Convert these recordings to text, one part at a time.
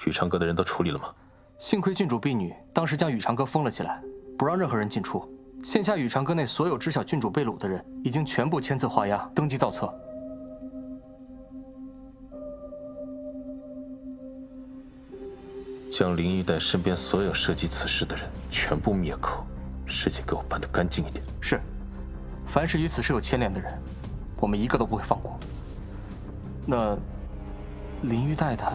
宇长阁的人都处理了吗？幸亏郡主婢女当时将宇长阁封了起来，不让任何人进出。现下宇长阁内所有知晓郡主被掳的人，已经全部签字画押，登记造册。将林玉带身边所有涉及此事的人全部灭口，事情给我办得干净一点。是，凡是与此事有牵连的人，我们一个都不会放过。那林玉带他，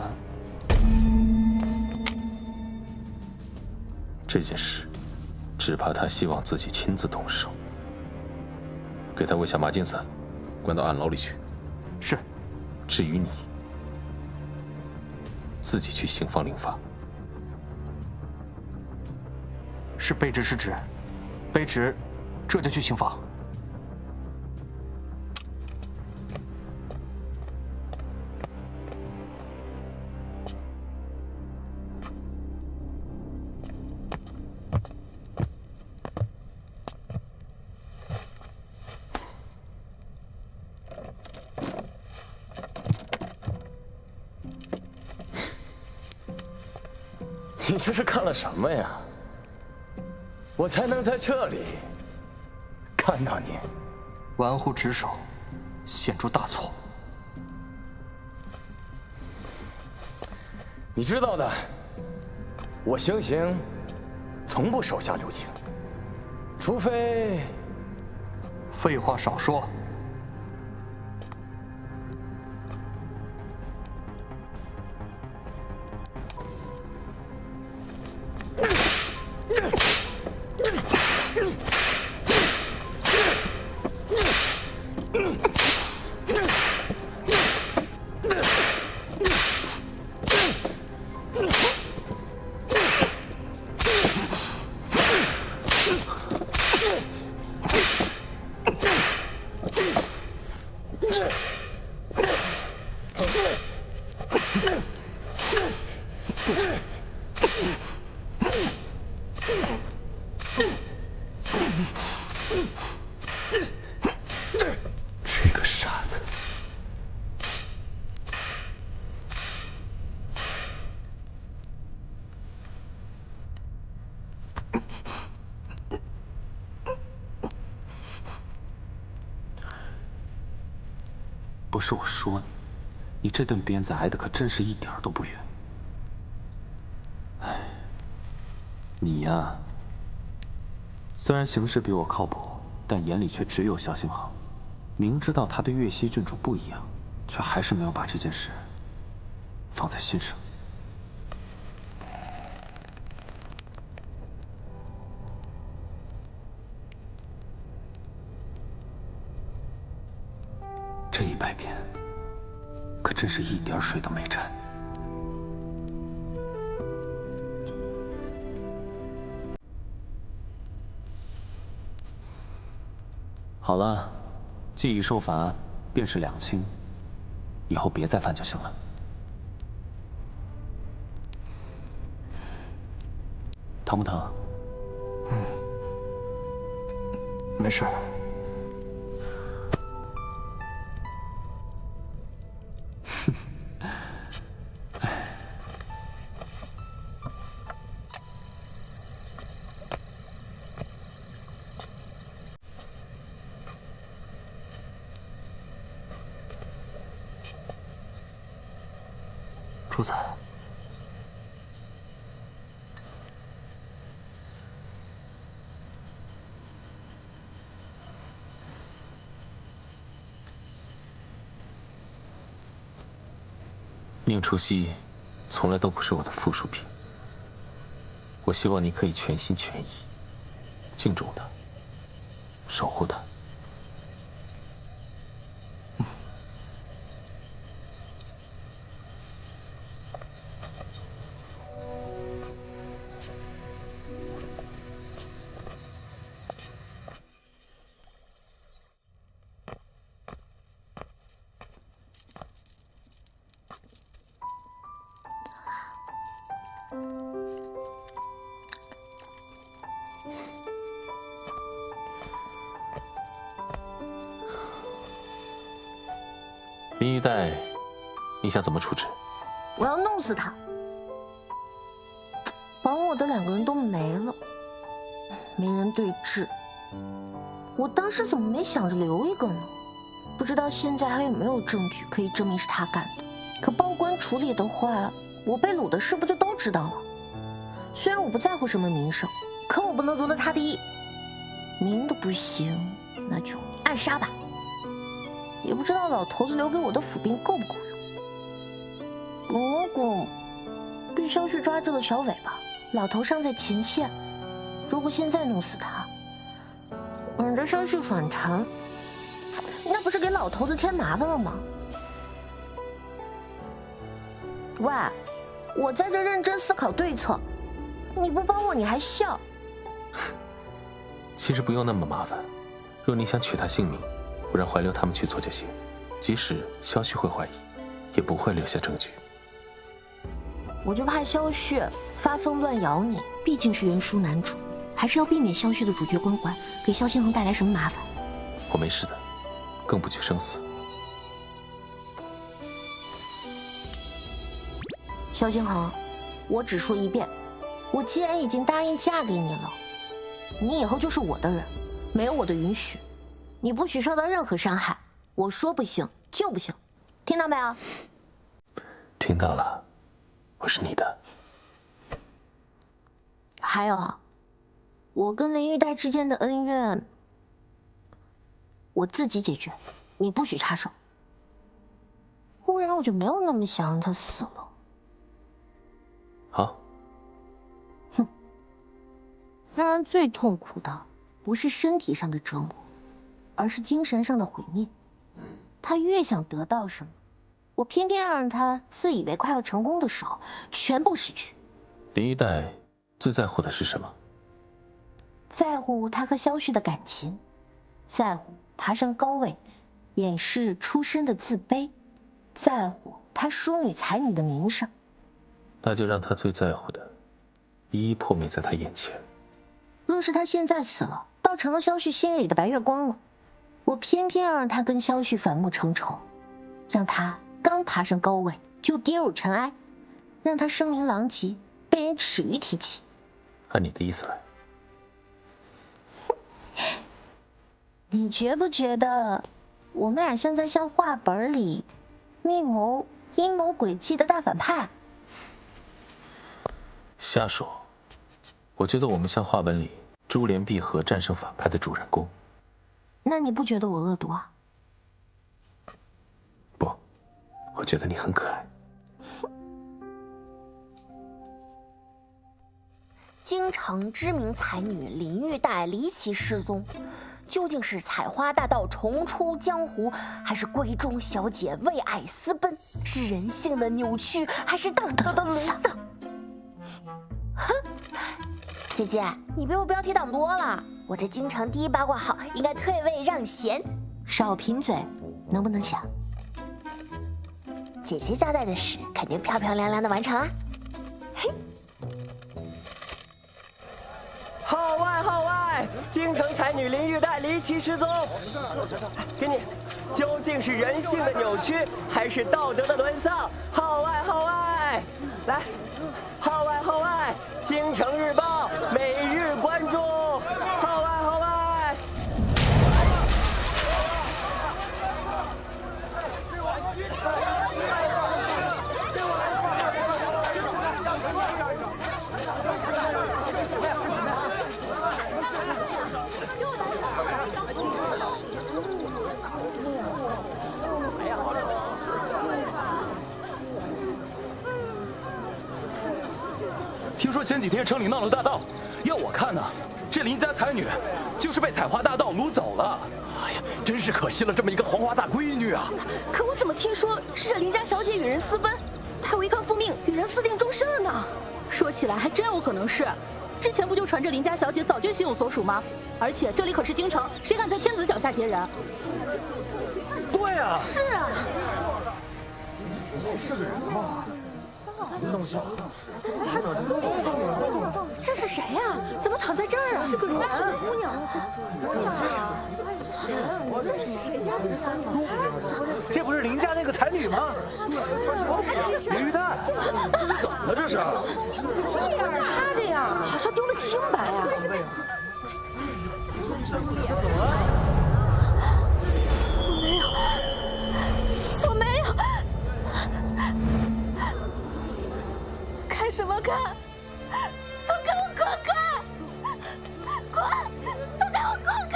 这件事，只怕他希望自己亲自动手。给他喂下麻金散，关到暗牢里去。是。至于你，自己去刑房领罚。是卑职失职，卑职这就去刑房。你这是看了什么呀？我才能在这里看到你。玩忽职守，显著大错。你知道的，我行刑从不手下留情，除非……废话少说。这个傻子。不是我说你这顿鞭子挨的可真是一点都不远。哎，你呀，虽然行事比我靠谱，但眼里却只有萧星豪。明知道他对月溪郡主不一样，却还是没有把这件事放在心上。这100遍，可真是一点水都没沾。好了，既已受罚，便是两清，以后别再犯就行了。疼不疼？没事。主子，宁初曦从来都不是我的附属品。我希望你可以全心全意敬重她，守护她。林玉带，你想怎么处置？我要弄死他！帮我的2个人都没了，没人对质。我当时怎么没想着留一个呢？不知道现在还有没有证据可以证明是他干的。可报官处理的话，我被掳的事不就都知道了？虽然我不在乎什么名声，可我不能如了他的意。明的不行，那就暗杀吧。也不知道老头子留给我的府兵够不够用。如果被萧旭抓住了小尾巴，老头尚在前线，如果现在弄死他，等着萧旭反弹，那不是给老头子添麻烦了吗？喂，我在这认真思考对策，你不帮我你还笑。其实不用那么麻烦，若你想取他性命，我让怀流他们去做就行。即使萧旭会怀疑，也不会留下证据。我就怕萧旭发疯乱咬你，毕竟是原书男主，还是要避免萧旭的主角光环给萧星恒带来什么麻烦。我没事的，更不惧生死。萧星恒，我只说一遍，我既然已经答应嫁给你了，你以后就是我的人，没有我的允许，你不许受到任何伤害。我说不行就不行，听到没有？听到了，我是你的。还有啊，我跟林玉带之间的恩怨，我自己解决，你不许插手。忽然我就没有那么想让他死了。好。哼，让人最痛苦的不是身体上的折磨，而是精神上的毁灭。他越想得到什么，我偏偏要让他自以为快要成功的时候全部失去。林一代最在乎的是什么？在乎他和萧旭的感情，在乎爬上高位掩饰出身的自卑，在乎他淑女才女的名声。那就让他最在乎的一一破灭在他眼前。若是他现在死了，倒成了萧旭心里的白月光了。我偏偏要让他跟萧旭反目成仇，让他刚爬上高位就跌入尘埃，让他声名狼藉，被人耻于提起。按你的意思来。你觉不觉得我们俩现在像画本里密谋阴谋诡计的大反派？瞎说，我觉得我们像画本里珠联璧合战胜反派的主人公。那你不觉得我恶毒啊？不，我觉得你很可爱。京城知名才女林玉带离奇失踪，究竟是采花大盗重出江湖，还是闺中小姐为爱私奔？是人性的扭曲，还是道德的沦丧？哼，姐姐，你比我标题党多了。我这京城第一八卦号应该退位让贤。少贫嘴，能不能想？姐姐交代的事肯定漂漂亮亮的完成啊。嘿。号外号外！京城才女林玉带离奇失踪，给你，究竟是人性的扭曲，还是道德的沦丧？号外号外！来，号外号外！京城日报每日关注，号外号外！听说前几天城里闹了大盗，要我看呢，这林家才女就是被采花大盗掳走了。哎呀，真是可惜了这么一个黄花大闺女啊！可我怎么听说是这林家小姐与人私奔，还违抗父命与人私定终身了呢？说起来还真有可能是，之前不就传这林家小姐早就心有所属吗？而且这里可是京城，谁敢在天子脚下劫人？对啊，是啊。是个人吗？什么东西？这是谁呀？怎么躺在这儿啊？是个人，姑娘。这是谁家的？这不是林家那个才女吗？林玉带，这是怎么了？这是？他这好像丢了清白啊！我没有，看什么看？都给我滚开！滚！都给我滚开！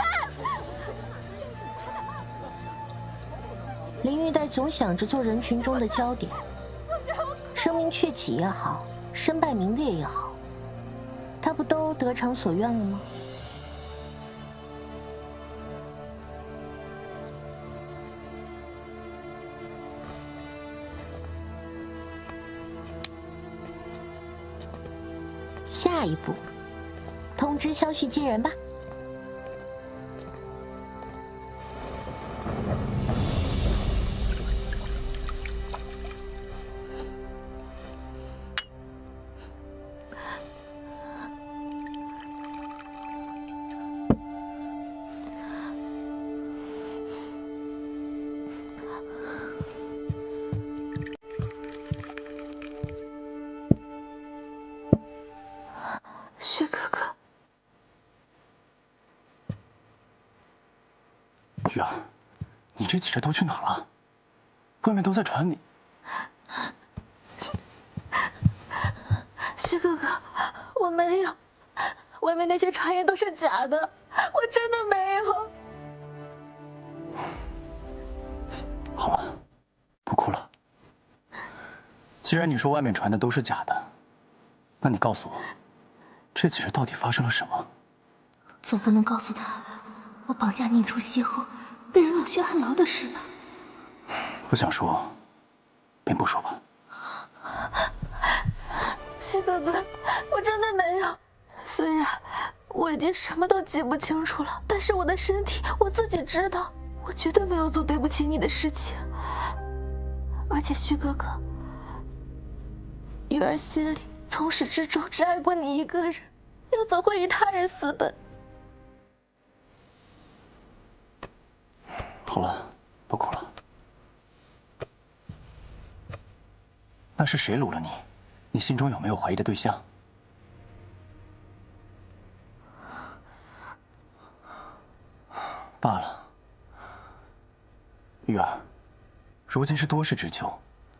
林玉带总想着做人群中的焦点，声名鹊起也好，身败名裂也好，他不都得偿所愿了吗？下一步，通知萧旭接人吧。薛哥哥，玉儿，你这几日都去哪儿了？外面都在传你。薛哥哥，我没有，外面那些传言都是假的，我真的没有。好了，不哭了。既然你说外面传的都是假的，那你告诉我，这几日到底发生了什么？总不能告诉他我绑架宁初夕后被人老薛按牢的事吧？不想说，便不说吧。薛哥哥，我真的没有。虽然我已经什么都记不清楚了，但是我的身体我自己知道，我绝对没有做对不起你的事情。而且薛哥哥，玉儿心里从始至终只爱过你一个人，又怎会与他人私奔？好了，不哭了。那是谁掳了你？你心中有没有怀疑的对象？罢了，玉儿，如今是多事之秋，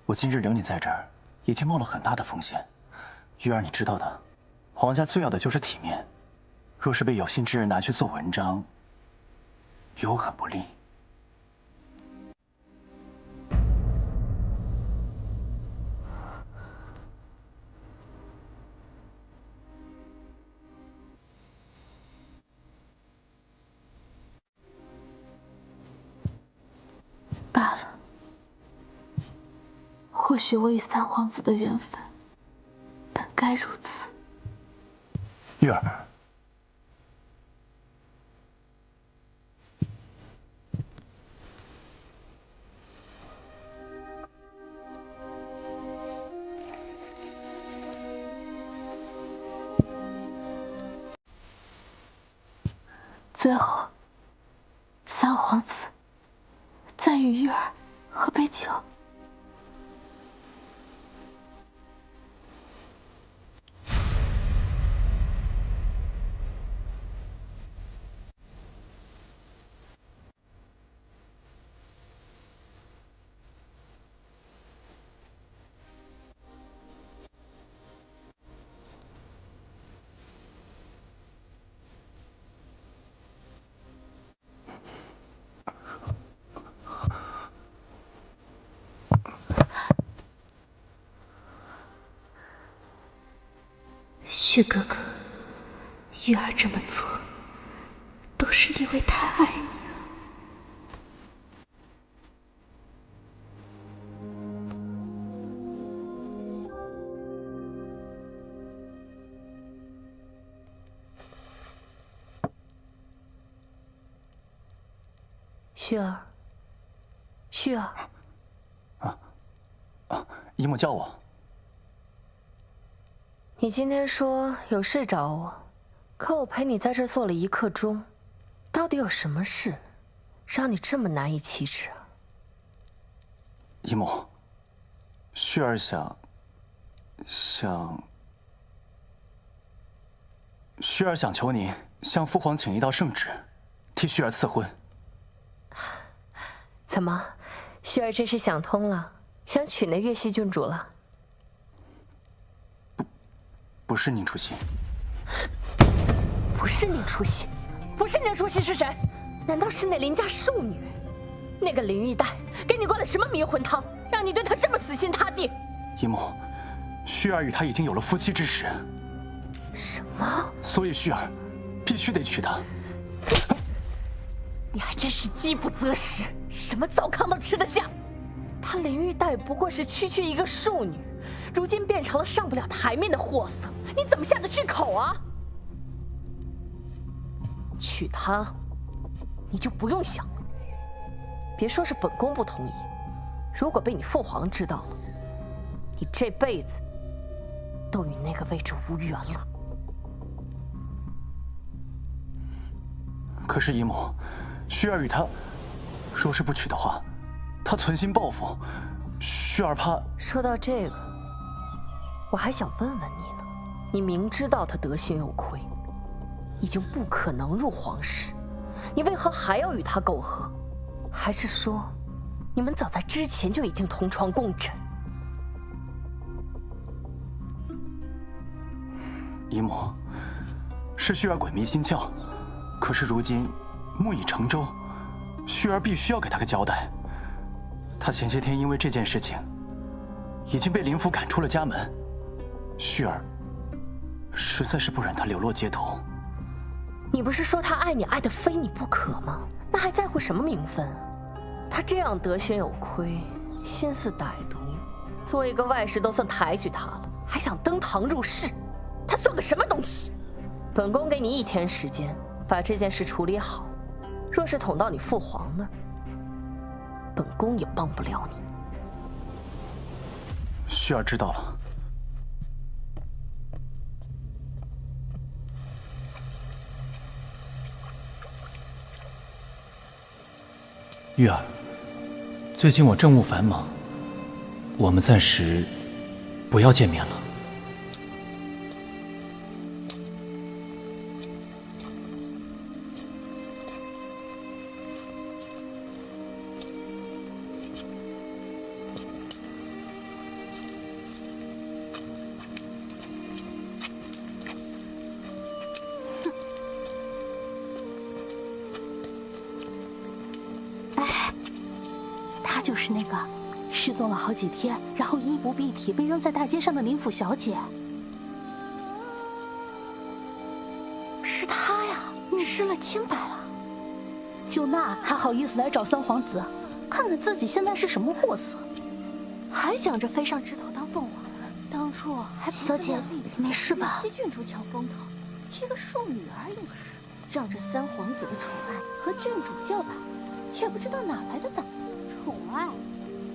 我今日留你在这儿，已经冒了很大的风险。玉儿，你知道的，皇家最要的就是体面，若是被有心之人拿去做文章，与我很不利。罢了，或许我与三皇子的缘分本该如此。玉儿，最后，三皇子再与玉儿喝杯酒。薛哥哥，玉儿这么做，都是因为太爱你了。旭儿，旭儿，姨母叫我。你今天说有事找我，可我陪你在这坐了1刻钟，到底有什么事，让你这么难以启齿啊？姨母，旭儿想，旭儿想求你向父皇请一道圣旨，替旭儿赐婚。怎么，旭儿这是想通了，想娶那岳西郡主了？不是宁初曦。不是宁初曦，不是宁初曦是谁？难道是那林家庶女？那个林玉带给你灌了什么迷魂汤，让你对她这么死心塌地？姨母，旭儿与他已经有了夫妻之实。什么？所以旭儿必须得娶她。你还真是饥不择食，什么糟糠都吃得下。她林玉带不过是区区一个庶女，如今变成了上不了台面的货色，你怎么下得去口啊？娶她，你就不用想了。别说是本宫不同意，如果被你父皇知道了，你这辈子都与那个位置无缘了。可是姨母，旭儿与他若是不娶的话，他存心报复，旭儿怕。说到这个，我还想问问你呢，你明知道他德行有亏，已经不可能入皇室，你为何还要与他苟合？还是说，你们早在之前就已经同床共枕？姨母，是旭儿鬼迷心窍，可是如今木已成舟，旭儿必须要给他个交代。他前些天因为这件事情，已经被林府赶出了家门，旭儿实在是不忍他流落街头。你不是说他爱你爱得非你不可吗？那还在乎什么名分啊？他这样德行有亏，心思歹毒，做一个外室都算抬举他了，还想登堂入室，他算个什么东西？本宫给你1天时间，把这件事处理好。若是捅到你父皇那儿，本宫也帮不了你。旭儿知道了。玉儿，最近我政务繁忙，我们暂时不要见面了。她就是那个失踪了好几天，然后衣不蔽体被扔在大街上的林府小姐。是她呀，失了清白了。就那还好意思来找三皇子，看看自己现在是什么货色，还想着飞上枝头当凤凰。当初还不小姐，你没事吧？西郡主抢风头，一个庶女而已，仗着三皇子的宠爱和郡主叫板，也不知道哪来的胆子。宠爱，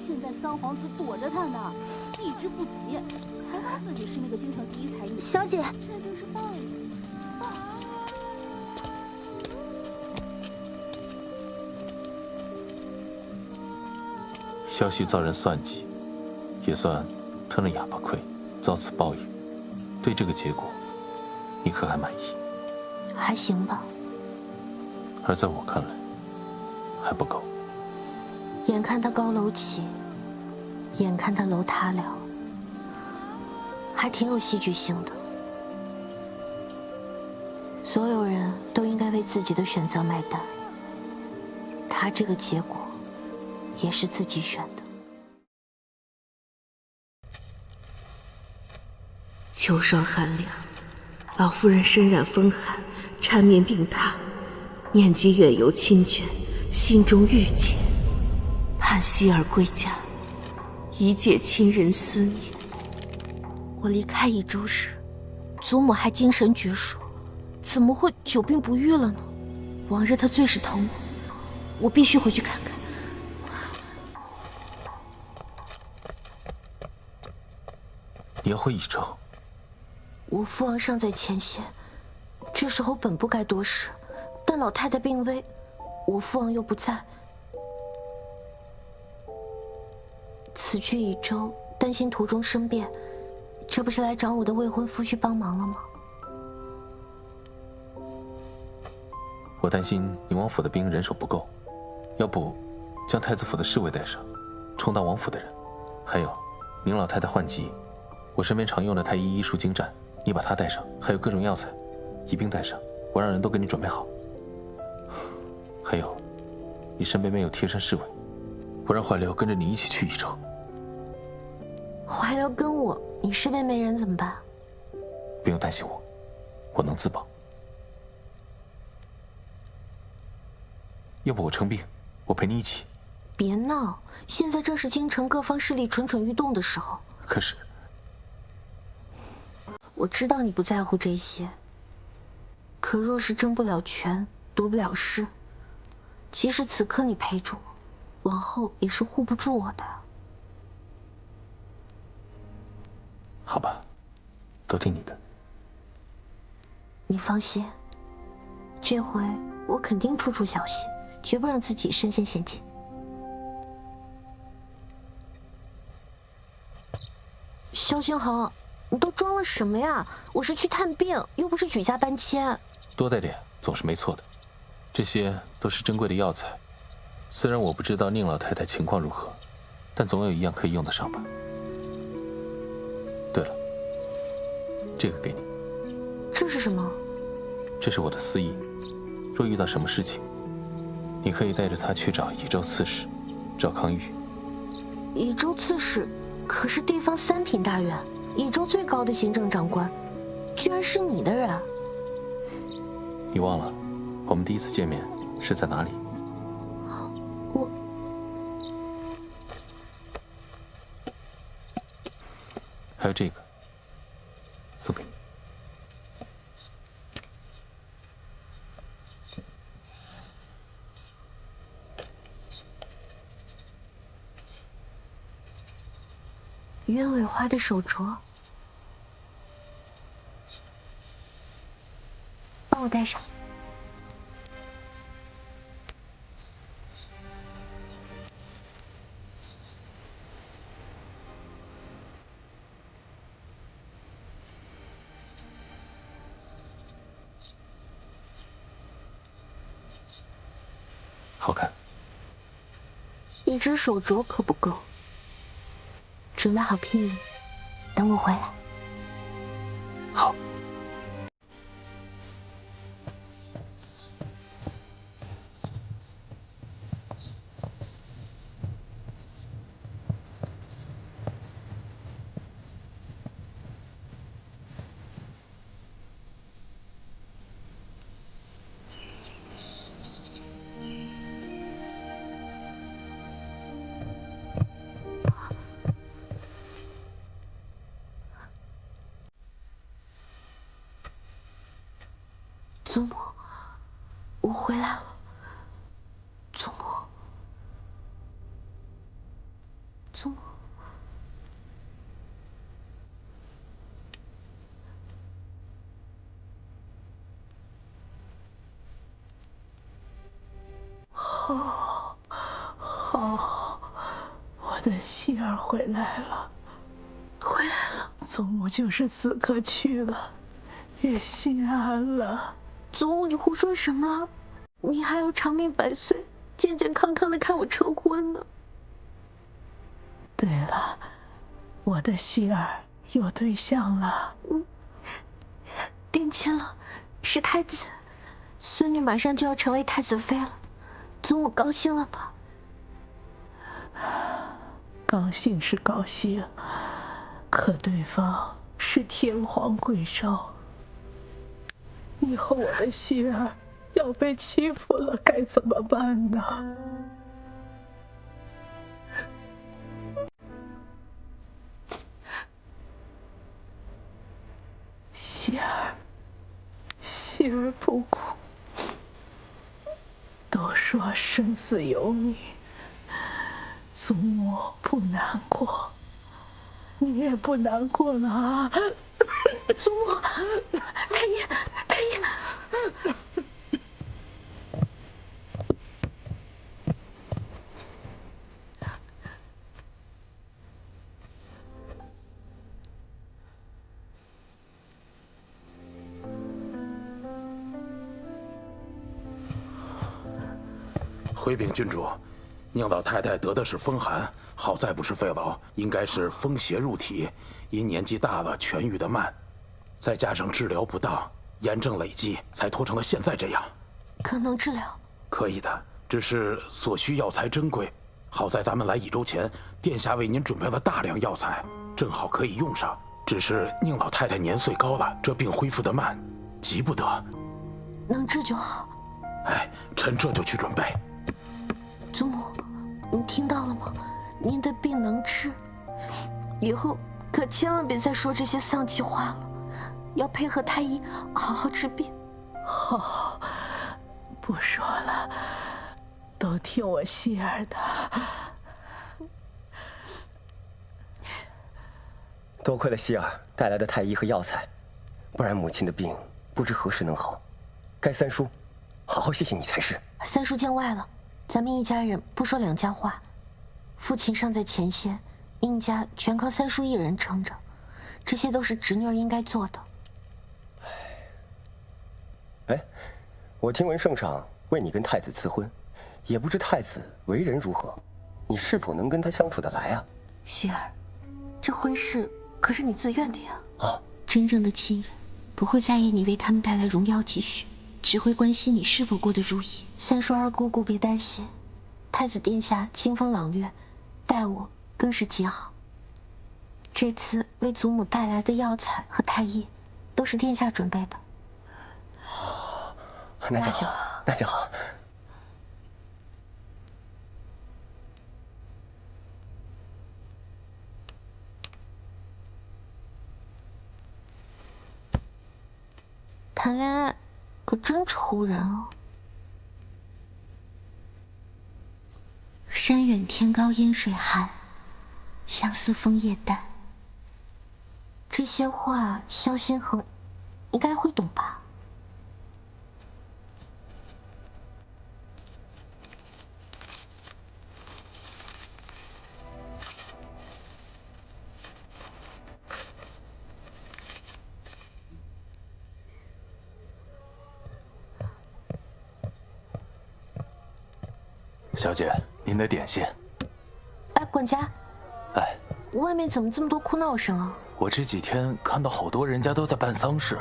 现在三皇子躲着他呢，避之不及，还夸自己是那个京城第一才女。小姐，这就是报应。萧旭遭人算计，也算吞了哑巴亏，遭此报应。对这个结果，你可还满意？还行吧。而在我看来，还不够。眼看他高楼起，眼看他楼塌了，还挺有戏剧性的。所有人都应该为自己的选择买单。他这个结果，也是自己选的。秋霜寒凉，老夫人身染风寒，缠绵病榻，念及远游亲眷，心中郁结。盼希儿归家，以解亲人思念。我离开益州时，祖母还精神矍铄，怎么会久病不愈了呢？往日她最是疼我必须回去看看。你要回益州？我父王尚在前线，这时候本不该多事，但老太太病危，我父王又不在。此去益州，担心途中生变，这不是来找我的未婚夫婿帮忙了吗？我担心宁王府的兵人手不够，要不将太子府的侍卫带上，充当王府的人。还有，宁老太太患疾，我身边常用的太医医术精湛，你把它带上，还有各种药材，一并带上，我让人都给你准备好。还有，你身边没有贴身侍卫，我让怀辽跟着你一起去益州。怀辽跟我，你身边没人怎么办？不用担心我，我能自保。要不我称病，我陪你一起。别闹，现在正是京城各方势力蠢蠢欲动的时候。可是，我知道你不在乎这些，可若是争不了权，夺不了势，即使此刻你陪着我，往后也是护不住我的。好吧，都听你的。你放心，这回我肯定处处小心，绝不让自己身陷险境。萧星航，你都装了什么呀？我是去探病，又不是举家搬迁。多带点总是没错的，这些都是珍贵的药材。虽然我不知道宁老太太情况如何，但总有一样可以用得上吧。对了，这个给你。这是什么？这是我的私意，若遇到什么事情，你可以带着它去找益州刺史赵康玉。益州刺史可是地方3品大员，益州最高的行政长官，居然是你的人。你忘了，我们第一次见面是在哪里？我还有这个，送给你。鸢尾花的手镯，帮我戴上。好看。一只手镯可不够。准备好聘礼，等我回来。好。祖母，我回来了。祖母，祖母，好，好，我的希儿回来了，回来了。祖母就是此刻去了，也心安了。祖母，你胡说什么？你还要长命百岁，健健康康的看我成婚呢。对了，我的希儿有对象了。定亲了，是太子，孙女马上就要成为太子妃了，祖母高兴了吧？高兴是高兴，可对方是天皇贵胄。以后我的希儿要被欺负了，该怎么办呢？希儿，希儿不哭。都说生死有命，祖母不难过，你也不难过了啊！祖母，太医，太医。回禀郡主，宁老太太得的是风寒，好在不是肺痨，应该是风邪入体，因年纪大了痊愈的慢，再加上治疗不当，炎症累积，才拖成了现在这样。可能治疗？可以的，只是所需药材珍贵。好在咱们来益州前，殿下为您准备了大量药材，正好可以用上。只是宁老太太年岁高了，这病恢复得慢，急不得。能治就好。哎，臣这就去准备。祖母，你听到了吗？您的病能治，以后可千万别再说这些丧气话了，要配合太医好好治病。好，不说了，都听我希儿的。多亏了希儿带来的太医和药材，不然母亲的病不知何时能好。该三叔好好谢谢你才是。三叔见外了，咱们一家人不说两家话。父亲尚在前线，宁家全靠三叔一人撑着，这些都是侄女儿应该做的。哎，我听闻圣上为你跟太子赐婚，也不知太子为人如何，你是否能跟他相处得来啊？希儿，这婚事可是你自愿的呀。啊，真正的亲人不会在意你为他们带来荣耀积蓄，只会关心你是否过得如意。三叔二姑姑别担心，太子殿下清风朗略，待我更是极好。这次为祖母带来的药材和太医，都是殿下准备的。那就好，那就好。谈恋爱可真愁人啊！山远天高烟水寒，相思枫叶淡。这些话，萧仙河应该会懂吧？小姐，您的点心。哎，管家。哎，外面怎么这么多哭闹声啊？我这几天看到好多人家都在办丧事。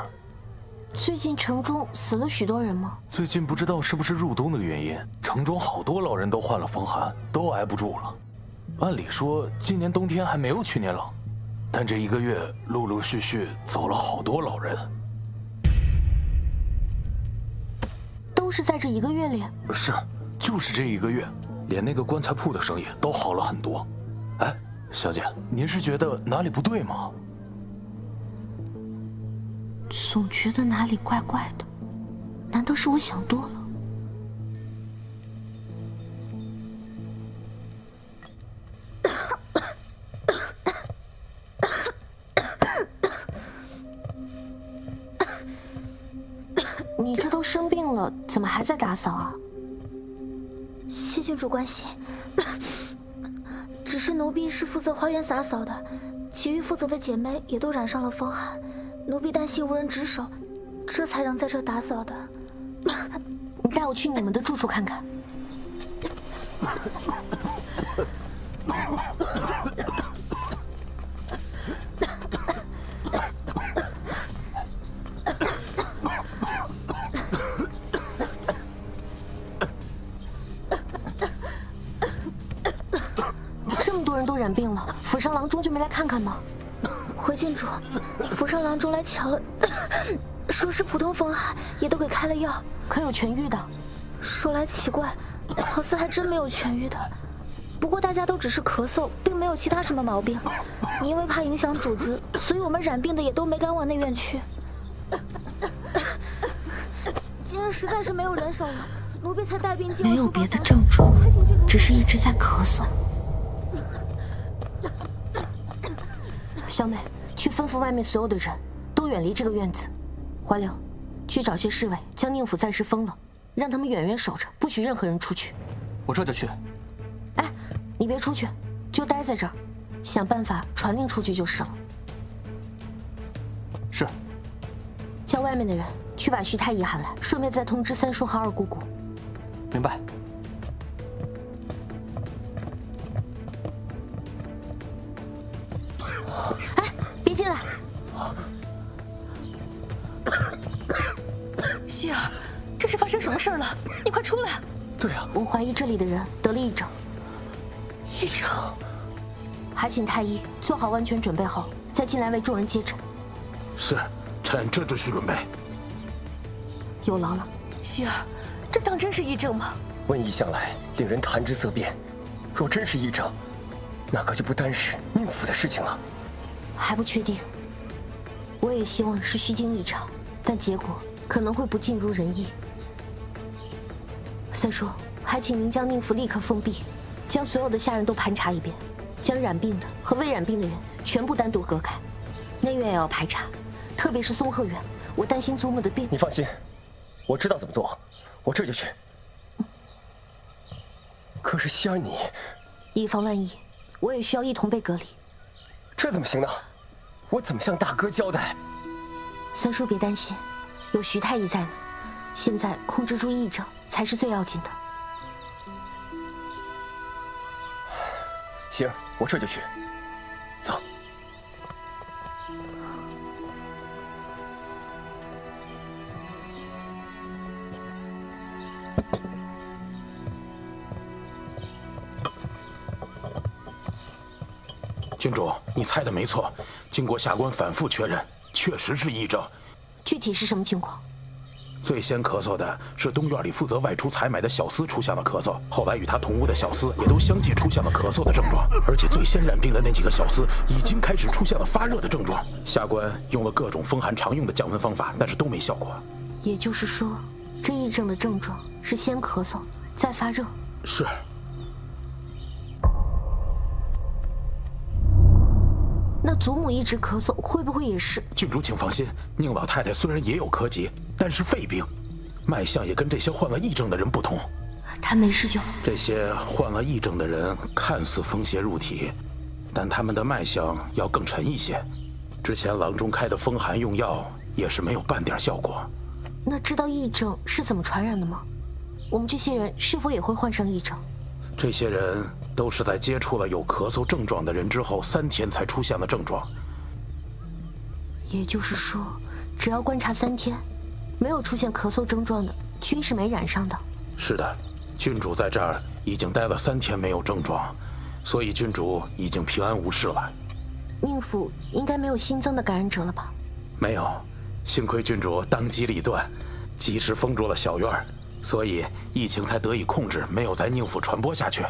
最近城中死了许多人吗？最近不知道是不是入冬的原因，城中好多老人都患了风寒，都挨不住了。按理说今年冬天还没有去年冷，但这1个月陆陆续续走了好多老人。都是在这1个月里？是。就是这1个月，连那个棺材铺的生意都好了很多。哎，小姐，您是觉得哪里不对吗？总觉得哪里怪怪的，难道是我想多了？你这都生病了，怎么还在打扫啊？谢郡主关心，只是奴婢是负责花园洒扫的，其余负责的姐妹也都染上了风寒，奴婢担心无人值守，这才让在这打扫的。你带我去你们的住处看看。染病了，府上郎中就没来看看吗？回郡主，府上郎中来瞧了，说是普通风寒，也都给开了药，可有痊愈的？说来奇怪，好似还真没有痊愈的。不过大家都只是咳嗽，并没有其他什么毛病。因为怕影响主子，所以我们染病的也都没敢往内院去。今日实在是没有人手了，奴婢才带兵进。没有别的症状，只是一直在咳嗽。小美，去吩咐外面所有的人都远离这个院子。花柳，去找些侍卫，将宁府暂时封了，让他们远远守着，不许任何人出去。我这就去。哎，你别出去，就待在这儿，想办法传令出去就是了。是。叫外面的人去把徐太医喊来，顺便再通知三叔和二姑姑。明白。进来。希儿，这是发生什么事了？你快出来！对啊，我怀疑这里的人得了癔症。癔症，还请太医做好万全准备后，再进来为众人接诊。是，臣这就去准备。有劳了。希儿，这当真是癔症吗？瘟疫向来令人谈之色变，若真是癔症，那可就不单是宁府的事情了。还不确定。我也希望是虚惊一场，但结果可能会不尽如人意。三叔，还请您将宁府立刻封闭，将所有的下人都盘查一遍，将染病的和未染病的人全部单独隔开。内院也要排查，特别是松鹤院，我担心祖母的病。你放心，我知道怎么做，我这就去。可是希儿你，以防万一，我也需要一同被隔离。这怎么行呢？我怎么向大哥交代？三叔别担心，有徐太医在呢。现在控制住癔症才是最要紧的。行，我这就去。走。郡主，你猜的没错，经过下官反复确认，确实是癔症。具体是什么情况？最先咳嗽的是东院里负责外出采买的小厮出现了咳嗽，后来与他同屋的小厮也都相继出现了咳嗽的症状，而且最先染病的那几个小厮已经开始出现了发热的症状。下官用了各种风寒常用的降温方法，但是都没效果。也就是说，这癔症的症状是先咳嗽，再发热。是。那祖母一直咳嗽，会不会也是？郡主请放心，宁老太太虽然也有咳疾，但是肺病，脉象也跟这些患了癔症的人不同。她没事就好。这些患了癔症的人看似风邪入体，但他们的脉象要更沉一些。之前郎中开的风寒用药也是没有半点效果。那知道癔症是怎么传染的吗？我们这些人是否也会患上癔症？这些人都是在接触了有咳嗽症状的人之后3天才出现了症状。也就是说，只要观察3天，没有出现咳嗽症状的，均是没染上的。是的，郡主在这儿已经待了3天没有症状，所以郡主已经平安无事了。宁府应该没有新增的感染者了吧？没有，幸亏郡主当机立断，及时封住了小院儿。所以疫情才得以控制，没有在宁府传播下去。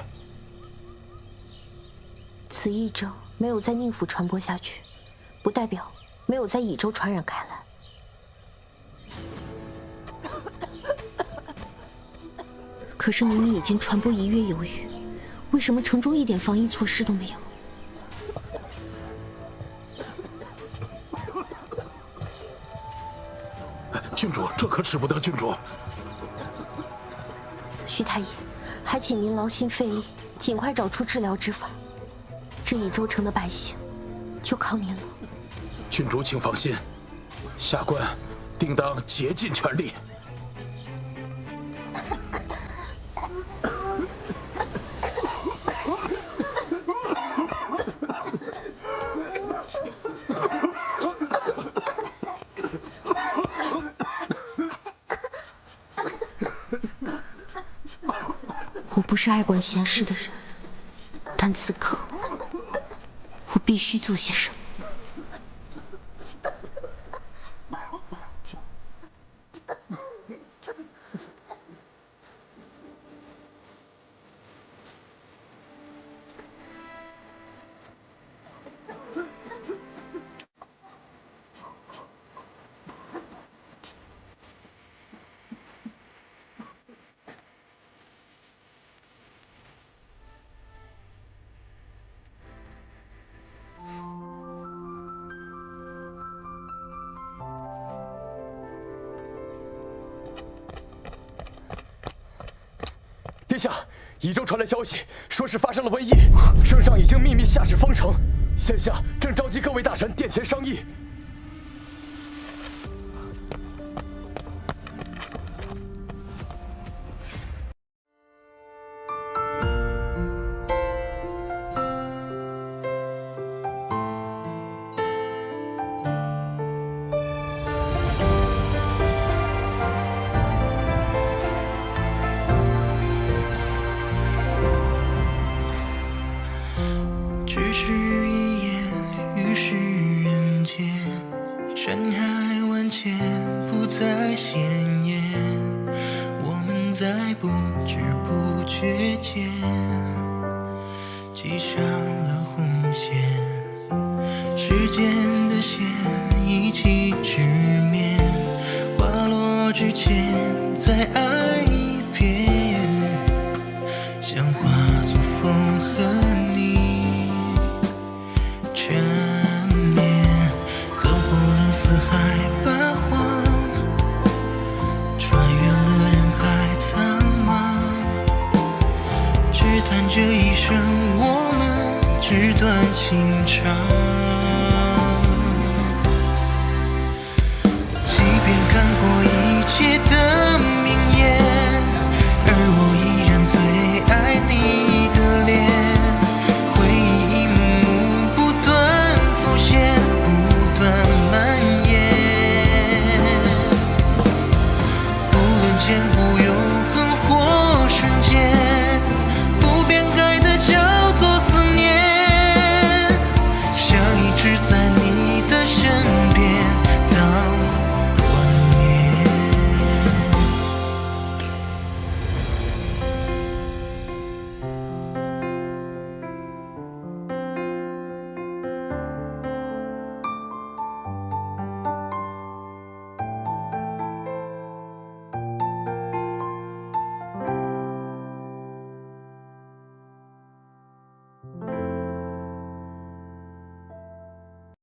此癔症没有在宁府传播下去，不代表没有在乙州传染开来。可是明明已经传播1月有余，为什么城中一点防疫措施都没有？郡主，这可使不得，郡主。徐太医，还请您劳心费力，尽快找出治疗之法。这乙州城的百姓，就靠您了。郡主请放心，下官定当竭尽全力。我不是爱管闲事的人，但此刻我必须做些什么。殿下，乙州传来消息，说是发生了瘟疫，圣上已经秘密下旨封城，现下正召集各位大臣殿前商议。海万千，不再鲜艳，我们在不知不觉间系上了红线，时间的线一起直面，花落之前再爱一遍，想化作风和你缠绵，走过了四海八荒，穿越了人海苍茫，只谈这一生我们纸短情长。